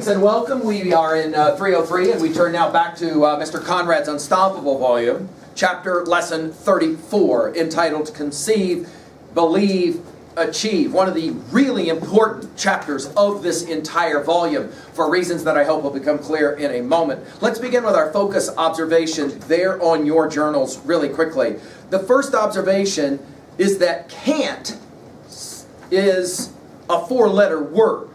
Greetings and welcome. We are in 303 and we turn now back to Mr. Conrad's Unstoppable volume, chapter lesson 34, entitled Conceive, Believe, Achieve. One of the really important chapters of this entire volume for reasons that I hope will become clear in a moment. Let's begin with our focus observation there on your journals really quickly. The first observation is that can't is a four-letter word.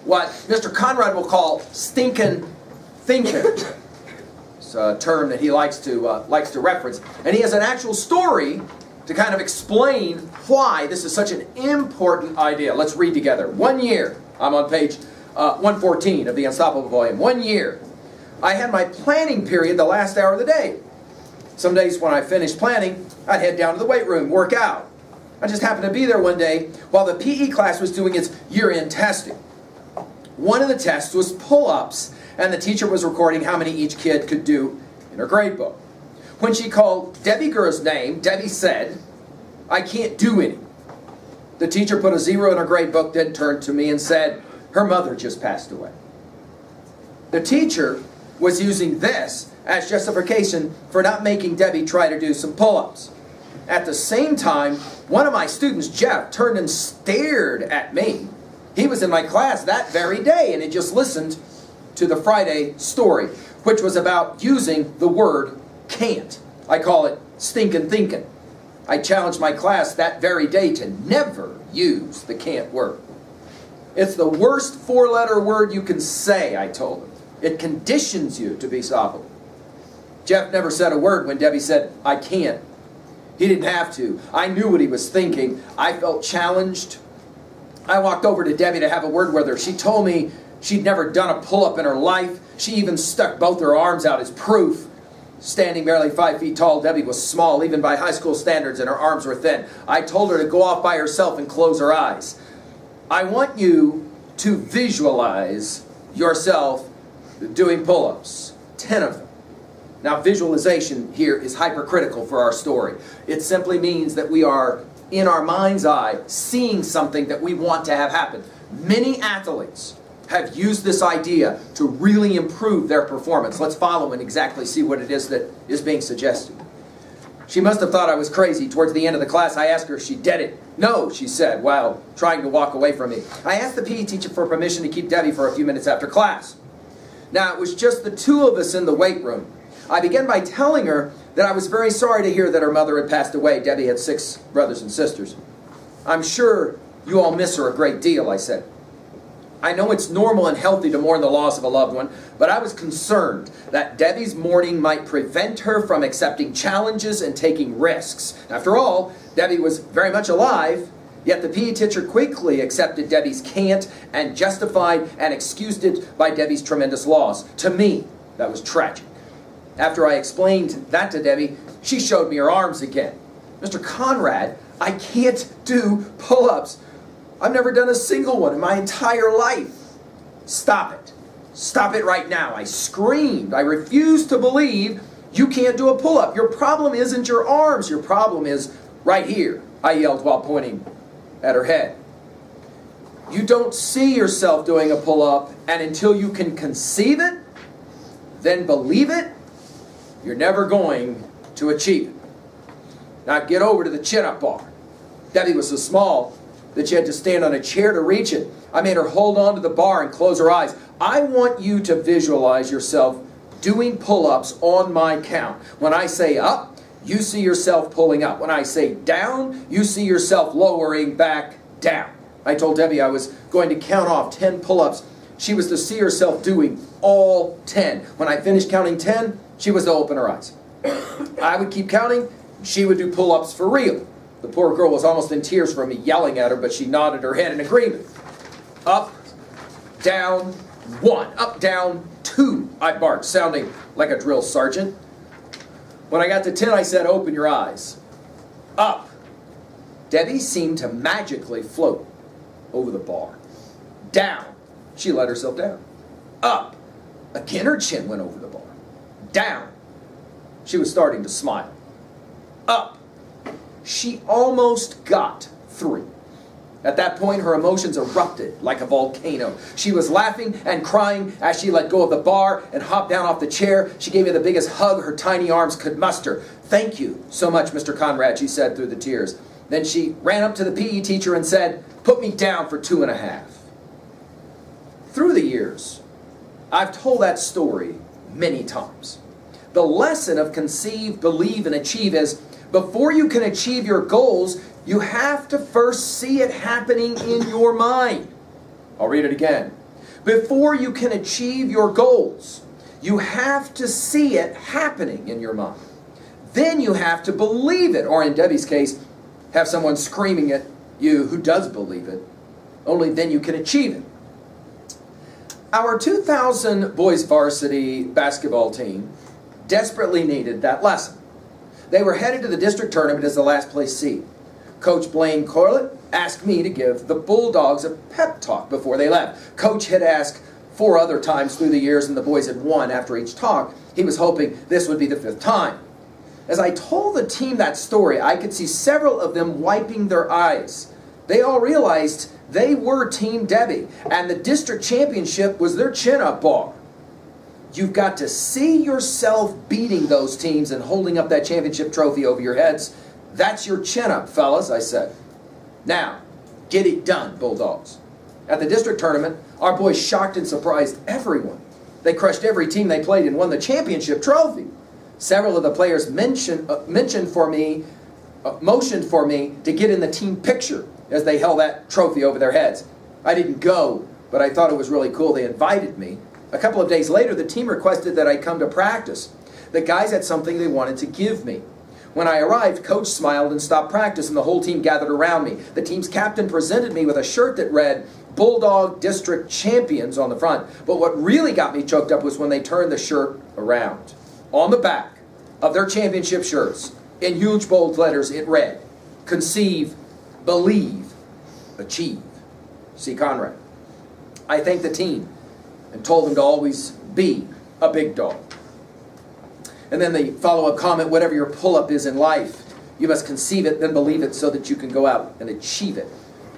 What Mr. Conrad will call stinkin' thinking. It's a term that he likes to reference. And he has an actual story to kind of explain why this is such an important idea. Let's read together. 1 year, I'm on page 114 of the Unstoppable volume. 1 year, I had my planning period the last hour of the day. Some days when I finished planning, I'd head down to the weight room, work out. I just happened to be there one day while the PE class was doing its year-end testing. One of the tests was pull-ups, and the teacher was recording how many each kid could do in her grade book. When she called Debbie Gurr's name, Debbie said, "I can't do any." The teacher put a 0 in her grade book, then turned to me and said, "Her mother just passed away." The teacher was using this as justification for not making Debbie try to do some pull-ups. At the same time, one of my students, Jeff, turned and stared at me. He was in my class that very day and had just listened to the Friday story, which was about using the word can't. I call it stinkin' thinking. I challenged my class that very day to never use the can't word. It's the worst four-letter word you can say, I told him. It conditions you to be stoppable. Jeff never said a word when Debbie said, "I can't." He didn't have to. I knew what he was thinking. I felt challenged. I walked over to Debbie to have a word with her. She told me she'd never done a pull-up in her life. She even stuck both her arms out as proof. Standing barely 5 feet tall, Debbie was small, even by high school standards, and her arms were thin. I told her to go off by herself and close her eyes. I want you to visualize yourself doing pull-ups, 10 of them. Now, visualization here is hypercritical for our story. It simply means that we are, in our mind's eye, seeing something that we want to have happen. Many athletes have used this idea to really improve their performance. Let's follow and exactly see what it is that is being suggested. She must have thought I was crazy. Towards the end of the class, I asked her if she did it. "No," she said, while trying to walk away from me. I asked the PE teacher for permission to keep Debbie for a few minutes after class. Now, it was just the two of us in the weight room. I began by telling her that I was very sorry to hear that her mother had passed away. Debbie had 6 brothers and sisters. "I'm sure you all miss her a great deal," I said. "I know it's normal and healthy to mourn the loss of a loved one, but I was concerned that Debbie's mourning might prevent her from accepting challenges and taking risks. After all, Debbie was very much alive, yet the PE teacher quickly accepted Debbie's can't and justified and excused it by Debbie's tremendous loss. To me, that was tragic. After I explained that to Debbie, she showed me her arms again. "Mr. Conrad, I can't do pull-ups. I've never done a single one in my entire life." "Stop it. Stop it right now," I screamed. "I refuse to believe you can't do a pull-up. Your problem isn't your arms. Your problem is right here," I yelled while pointing at her head. "You don't see yourself doing a pull-up, and until you can conceive it, then believe it, you're never going to achieve it. Now get over to the chin-up bar." Debbie was so small that she had to stand on a chair to reach it. I made her hold on to the bar and close her eyes. "I want you to visualize yourself doing pull-ups on my count. When I say up, you see yourself pulling up. When I say down, you see yourself lowering back down." I told Debbie I was going to count off 10 pull-ups. She was to see herself doing all 10. When I finished counting 10, she was to open her eyes. I would keep counting. She would do pull-ups for real. The poor girl was almost in tears from me yelling at her, but she nodded her head in agreement. "Up, down, 1. Up, down, 2, I barked, sounding like a drill sergeant. When I got to 10, I said, "Open your eyes." "Up." Debbie seemed to magically float over the bar. "Down." She let herself down. "Up." Again, her chin went over the bar. "Down." She was starting to smile. "Up." She almost got 3. At that point, her emotions erupted like a volcano. She was laughing and crying as she let go of the bar and hopped down off the chair. She gave me the biggest hug her tiny arms could muster. "Thank you so much, Mr. Conrad," she said through the tears. Then she ran up to the PE teacher and said, "Put me down for 2.5." Through the years, I've told that story many times. The lesson of conceive, believe, and achieve is, before you can achieve your goals, you have to first see it happening in your mind. I'll read it again. Before you can achieve your goals, you have to see it happening in your mind. Then you have to believe it, or in Debbie's case, have someone screaming at you who does believe it. Only then you can achieve it. Our 2000 boys varsity basketball team desperately needed that lesson. They were headed to the district tournament as the last place seed. Coach Blaine Corlett asked me to give the Bulldogs a pep talk before they left. Coach had asked 4 other times through the years, and the boys had won after each talk. He was hoping this would be the 5th time. As I told the team that story, I could see several of them wiping their eyes. They all realized they were Team Debbie, and the district championship was their chin-up bar. You've got to see yourself beating those teams and holding up that championship trophy over your heads. That's your chin-up, fellas, I said. Now, get it done, Bulldogs. At the district tournament, our boys shocked and surprised everyone. They crushed every team they played and won the championship trophy. Several of the players motioned for me to get in the team picture as they held that trophy over their heads. I didn't go, but I thought it was really cool. They invited me. A couple of days later, the team requested that I come to practice. The guys had something they wanted to give me. When I arrived, Coach smiled and stopped practice, and the whole team gathered around me. The team's captain presented me with a shirt that read Bulldog District Champions on the front. But what really got me choked up was when they turned the shirt around. On the back of their championship shirts, in huge bold letters, it read, "Conceive, believe, achieve." See, Conrad. I thanked the team and told them to always be a big dog. And then the follow-up comment, whatever your pull-up is in life, you must conceive it, then believe it so that you can go out and achieve it.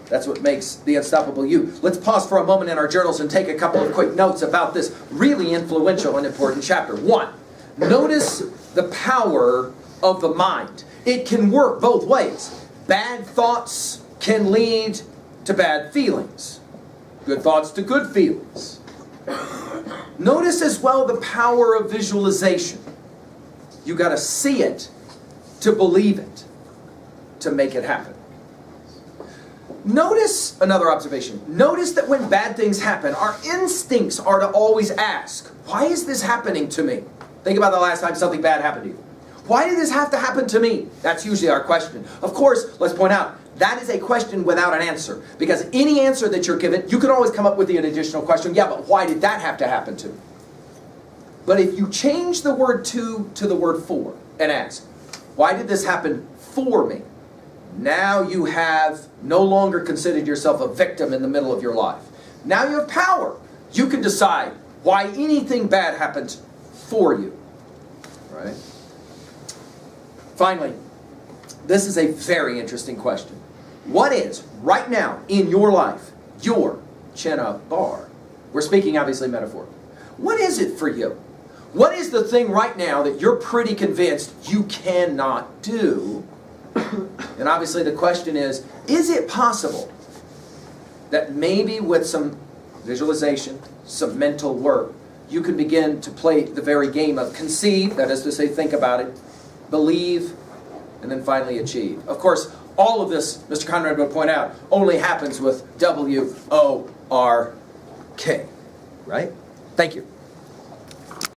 That's what makes the unstoppable you. Let's pause for a moment in our journals and take a couple of quick notes about this really influential and important chapter. 1, notice the power of the mind. It can work both ways. Bad thoughts can lead to bad feelings. Good thoughts to good feelings. Notice as well the power of visualization. You got to see it to believe it, to make it happen. Notice another observation. Notice that when bad things happen, our instincts are to always ask, why is this happening to me? Think about the last time something bad happened to you. Why did this have to happen to me? That's usually our question. Of course, let's point out, that is a question without an answer. Because any answer that you're given, you can always come up with an additional question. Yeah, but why did that have to happen to me? But if you change the word to the word for and ask, why did this happen for me? Now you have no longer considered yourself a victim in the middle of your life. Now you have power. You can decide why anything bad happens for you. Right? Finally, this is a very interesting question. What is, right now, in your life, your chin-up bar? We're speaking obviously metaphorically. What is it for you? What is the thing right now that you're pretty convinced you cannot do? And obviously the question is it possible that maybe with some visualization, some mental work, you can begin to play the very game of conceive, that is to say, think about it, believe, and then finally achieve. Of course, all of this, Mr. Conrad would point out, only happens with W-O-R-K. Right? Thank you.